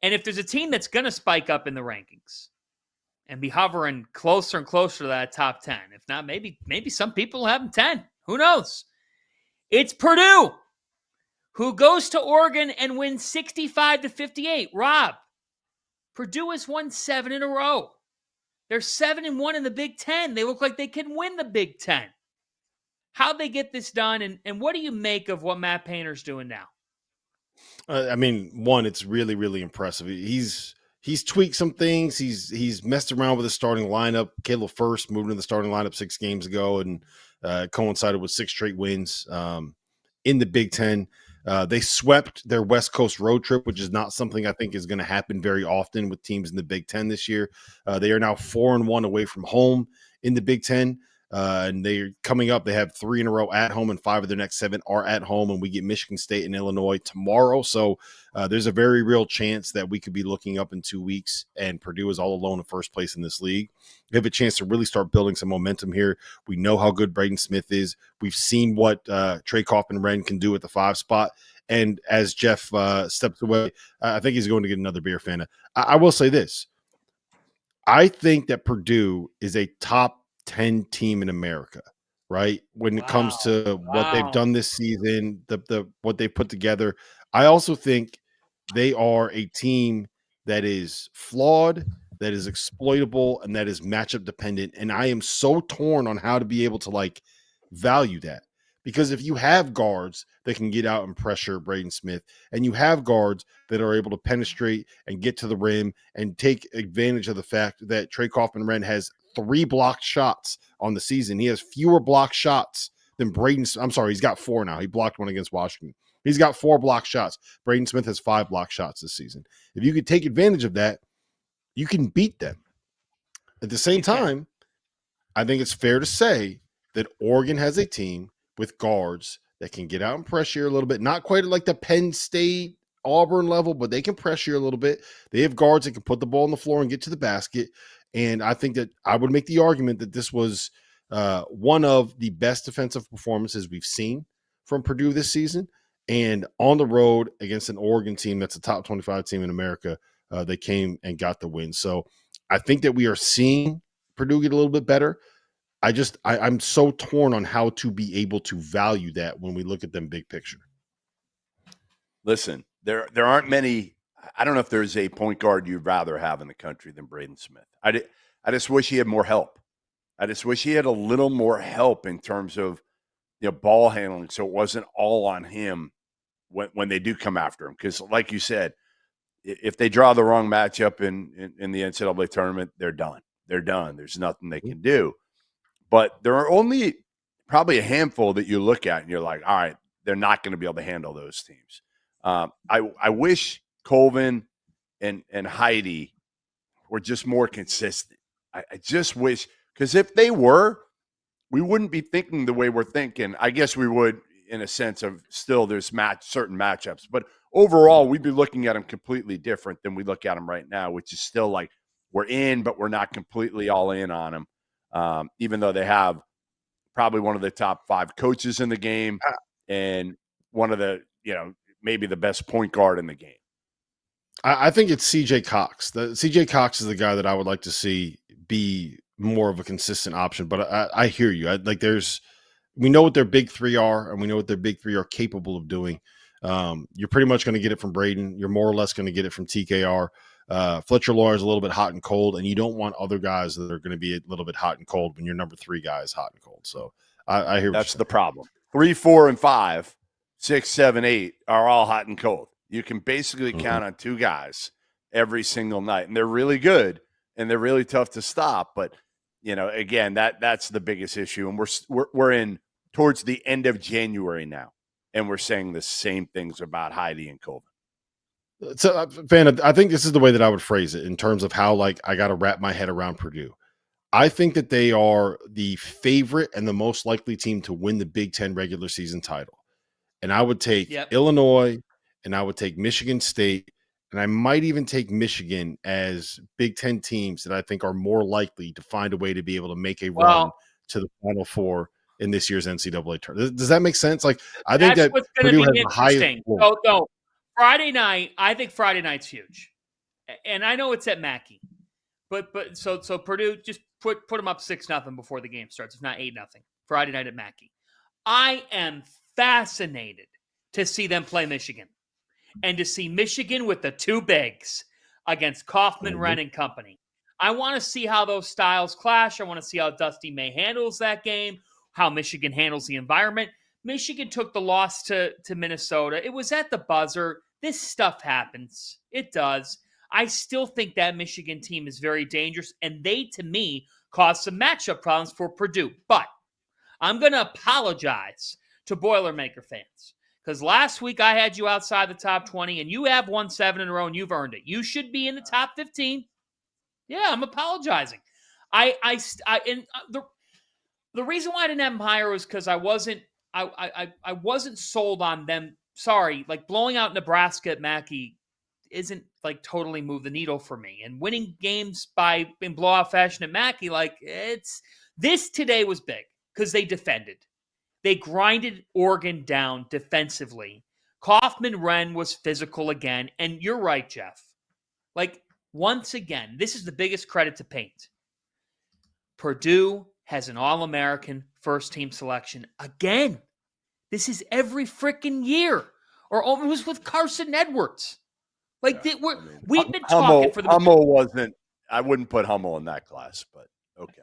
And if there's a team that's going to spike up in the rankings and be hovering closer and closer to that top 10, if not, maybe some people have them 10. Who knows? It's Purdue, who goes to Oregon and wins 65-58. Rob, Purdue has won 7 in a row. They're 7-1 in the Big Ten. They look like they can win the Big Ten. How'd they get this done, and what do you make of what Matt Painter's doing now? One, it's really, really impressive. He's tweaked some things. He's messed around with the starting lineup. Caleb First moved into the starting lineup 6 games ago and coincided with 6 straight wins in the Big Ten. They swept their West Coast road trip, which is not something I think is going to happen very often with teams in the Big Ten this year. They are now 4-1 away from home in the Big Ten. And they're coming up. They have 3 in a row at home, and 5 of their next 7 are at home. And we get Michigan State and Illinois tomorrow. So there's a very real chance that we could be looking up in 2 weeks, and Purdue is all alone in first place in this league. We have a chance to really start building some momentum here. We know how good Braden Smith is. We've seen what Trey Kaufman-Renn can do at the 5 spot. And as Jeff steps away, I think he's going to get another beer, Fanta. I will say this. I think that Purdue is a top 10 team in America, right? When it comes to what they've done this season, the what they've put together. I also think they are a team that is flawed, that is exploitable, and that is matchup dependent. And I am so torn on how to be able to value that. Because if you have guards that can get out and pressure Braden Smith, and you have guards that are able to penetrate and get to the rim and take advantage of the fact that Trey Kaufman-Renn has 3 blocked shots on the season. He has fewer blocked shots than Braden. I'm sorry, he's got 4 now. He blocked 1 against Washington. He's got 4 blocked shots. Braden Smith has 5 blocked shots this season. If you could take advantage of that, you can beat them. At the same time, I think it's fair to say that Oregon has a team with guards that can get out and pressure a little bit. Not quite like the Penn State, Auburn level, but they can pressure a little bit. They have guards that can put the ball on the floor and get to the basket. And I think that I would make the argument that this was one of the best defensive performances we've seen from Purdue this season. And on the road against an Oregon team that's a top 25 team in America, they came and got the win. So I think that we are seeing Purdue get a little bit better. I'm so torn on how to be able to value that when we look at them big picture. Listen, there aren't many. I don't know if there's a point guard you'd rather have in the country than Braden Smith. I just wish he had more help. I just wish he had a little more help in terms of ball handling, so it wasn't all on him when they do come after him. Because, like you said, if they draw the wrong matchup in the NCAA tournament, they're done. They're done. There's nothing they can do. But there are only probably a handful that you look at and you're like, all right, they're not going to be able to handle those teams. I wish Colvin and Heidi were just more consistent. I just wish, because if they were, we wouldn't be thinking the way we're thinking. I guess we would in a sense of still there's certain matchups. But overall, we'd be looking at them completely different than we look at them right now, which is still like we're in, but we're not completely all in on them. Even though they have probably one of the top 5 coaches in the game and one of the, maybe the best point guard in the game. I think it's CJ Cox. CJ Cox is the guy that I would like to see be more of a consistent option. But I hear you. We know what their big 3 are, and we know what their big 3 are capable of doing. You're pretty much going to get it from Braden. You're more or less going to get it from TKR. Fletcher Loyer is a little bit hot and cold, and you don't want other guys that are going to be a little bit hot and cold when your number 3 guy is hot and cold. So I hear that's the problem. 3, 4, and 5, 6, 7, 8 are all hot and cold. You can basically count on 2 guys every single night, and they're really good and they're really tough to stop. But again, that's the biggest issue, and we're in towards the end of January now, and we're saying the same things about Heidi and Colvin. So, Van, I think this is the way that I would phrase it in terms of how I got to wrap my head around Purdue. I think that they are the favorite and the most likely team to win the Big Ten regular season title. And I would take Illinois, and I would take Michigan State, and I might even take Michigan as Big Ten teams that I think are more likely to find a way to be able to make a run to the Final Four in this year's NCAA tournament. Does that make sense? I think that what's Purdue has the highest. No, Friday night, I think Friday night's huge. and I know it's at Mackey, but so Purdue just put them up 6-0 before the game starts, if not 8-0, Friday night at Mackey. I am fascinated to see them play Michigan and to see Michigan with the two bigs against Kaufman, Wren, and company. I want to see how those styles clash. I want to see how Dusty May handles that game, how Michigan handles the environment. Michigan took the loss to Minnesota. It was at the buzzer. This stuff happens. It does. I still think that Michigan team is very dangerous, and they, to me, caused some matchup problems for Purdue. But I'm going to apologize to Boilermaker fans, because last week I had you outside the top 20, and you have won 7 in a row, and you've earned it. You should be in the top 15. Yeah, I'm apologizing. The reason why I didn't have them higher was because I wasn't sold on them. Sorry, like blowing out Nebraska at Mackey isn't like totally move the needle for me. And winning games in blowout fashion at Mackey, like this today was big because they defended. They grinded Oregon down defensively. Kaufman Wren was physical again. And you're right, Jeff. Like, once again, this is the biggest credit to paint. Purdue has an All-American first-team selection again. This is every freaking year. Or it was with Carson Edwards. Like, we've been talking for the... Hummel wasn't... I wouldn't put Hummel in that class, but okay.